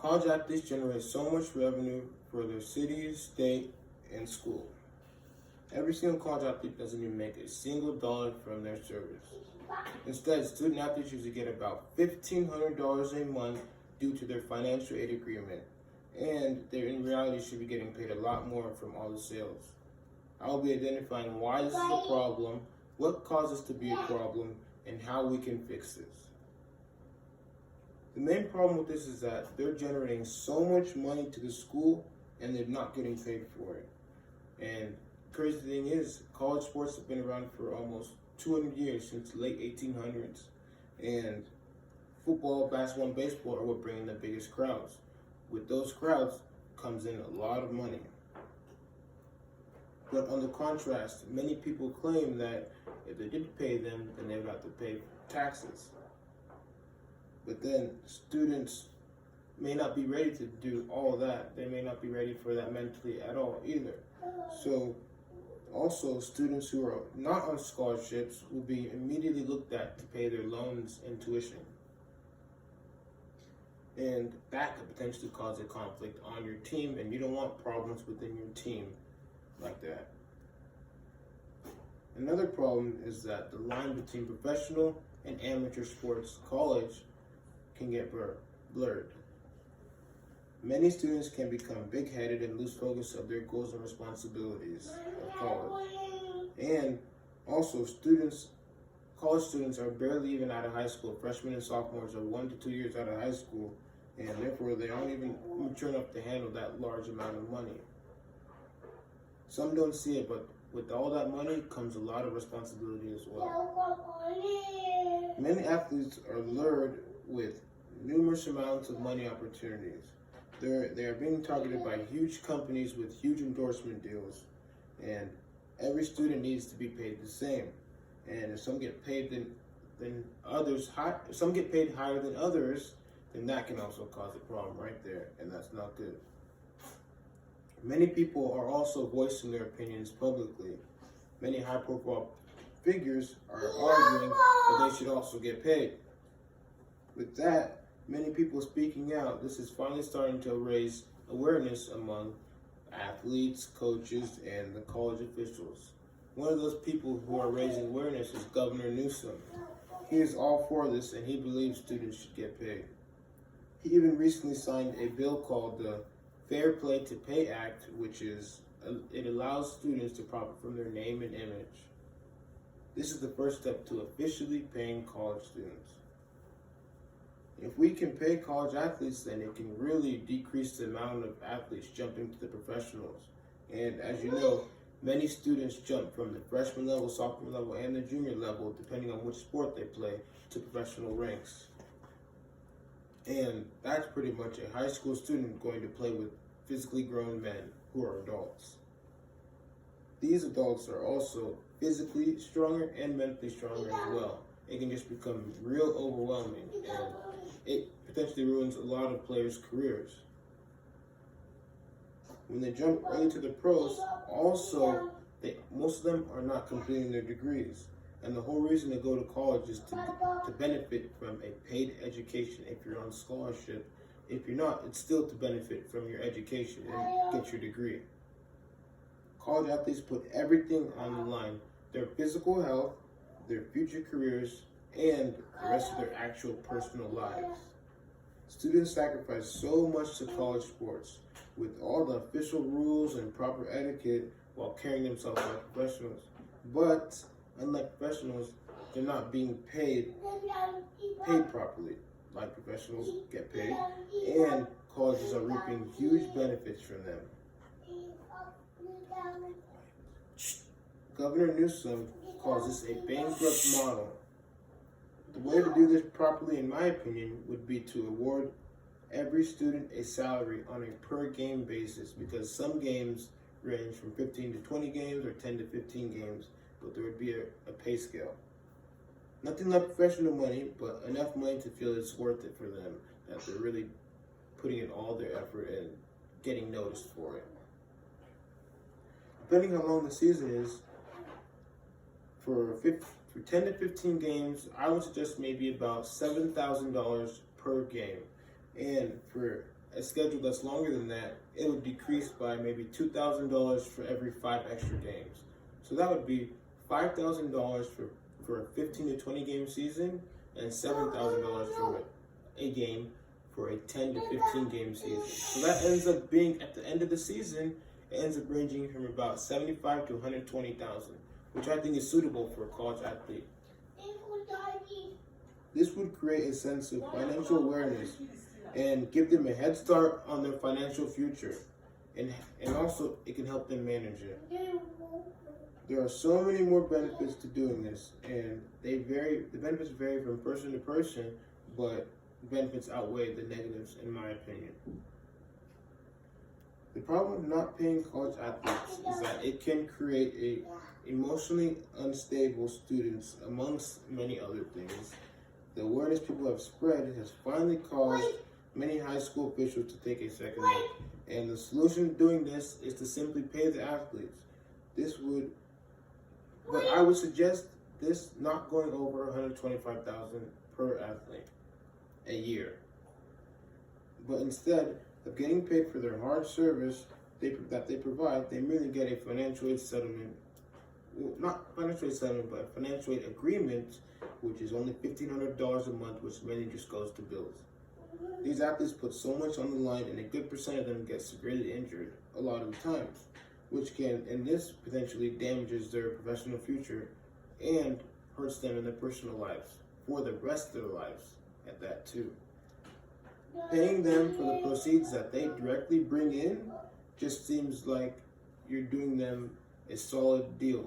College athletes generate so much revenue for their city, state, and school. Every single college athlete doesn't even make a single dollar from their service. Instead, student athletes usually get about $1,500 a month due to their financial aid agreement, and they in reality should be getting paid a lot more from all the sales. I will be identifying why this is a problem, what causes to be a problem, and how we can fix this. The main problem with this is that they're generating so much money to the school and they're not getting paid for it. And the crazy thing is, college sports have been around for almost 200 years, since the late 1800s. And football, basketball, and baseball are what bring in the biggest crowds. With those crowds comes in a lot of money. But on the contrast, many people claim that if they did pay them, then they would have to pay taxes. But then students may not be ready to do all that. They may not be ready for that mentally at all either. So also, students who are not on scholarships will be immediately looked at to pay their loans and tuition. And that could potentially cause a conflict on your team, and you don't want problems within your team like that. Another problem is that the line between professional and amateur sports college can get blurred. Many students can become big-headed and lose focus of their goals and responsibilities of college. And also, college students are barely even out of high school. Freshmen and sophomores are 1 to 2 years out of high school, and therefore they aren't even mature enough to handle that large amount of money. Some don't see it, but with all that money comes a lot of responsibility as well. Many athletes are lured with numerous amounts of money opportunities. They are being targeted by huge companies with huge endorsement deals, and every student needs to be paid the same. And if some get paid than others, if some get paid higher than others, then that can also cause a problem right there, and that's not good. Many people are also voicing their opinions publicly. Many high-profile figures are arguing that they should also get paid. With that, many people speaking out, this is finally starting to raise awareness among athletes, coaches, and the college officials. One of those people who are raising awareness is Governor Newsom. He is all for this, and he believes students should get paid. He even recently signed a bill called the Fair Play to Pay Act, which it allows students to profit from their name and image. This is the first step to officially paying college students. If we can pay college athletes, then it can really decrease the amount of athletes jumping to the professionals. And as you know, many students jump from the freshman level, sophomore level, and the junior level, depending on which sport they play, to professional ranks. And that's pretty much a high school student going to play with physically grown men who are adults. These adults are also physically stronger and mentally stronger as well. It can just become real overwhelming, and it potentially ruins a lot of players' careers. When they jump early to the pros, also, most of them are not completing their degrees. And the whole reason to go to college is to benefit from a paid education if you're on scholarship. If you're not, it's still to benefit from your education and get your degree. College athletes put everything on the line: their physical health, their future careers, and the rest of their actual personal lives. Students sacrifice so much to college sports with all the official rules and proper etiquette while carrying themselves like professionals. But unlike professionals, they're not being paid properly like professionals get paid, and colleges are reaping huge benefits from them. Governor Newsom calls this a bankrupt model. The way to do this properly, in my opinion, would be to award every student a salary on a per game basis, because some games range from 15 to 20 games or 10 to 15 games, but there would be a pay scale. Nothing like professional money, but enough money to feel it's worth it for them, that they're really putting in all their effort and getting noticed for it. Depending how long the season is, for 10 to 15 games, I would suggest maybe about $7,000 per game. And for a schedule that's longer than that, it would decrease by maybe $2,000 for every 5 extra games. So that would be $5,000 for a 15 to 20 game season, and $7,000 for a game for a 10 to 15 game season. So that ends up being, at the end of the season, it ends up ranging from about $75,000 to $120,000, which I think is suitable for a college athlete. This would create a sense of financial awareness and give them a head start on their financial future, and also it can help them manage it. There are so many more benefits to doing this, and the benefits vary from person to person, but benefits outweigh the negatives in my opinion. The problem of not paying college athletes is that it can create emotionally unstable students, amongst many other things. The awareness people have spread has finally caused many high school officials to take a second look, and the solution to doing this is to simply pay the athletes. But I would suggest this not going over $125,000 per athlete a year. But instead of getting paid for their hard service that they provide, they merely get a financial aid settlement. Well, not financial aid settlement, but a financial aid agreement, which is only $1,500 a month, which mainly just goes to bills. These athletes put so much on the line, and a good percent of them get severely injured a lot of the times, and this potentially damages their professional future and hurts them in their personal lives for the rest of their lives at that too. Paying them for the proceeds that they directly bring in just seems like you're doing them a solid deal.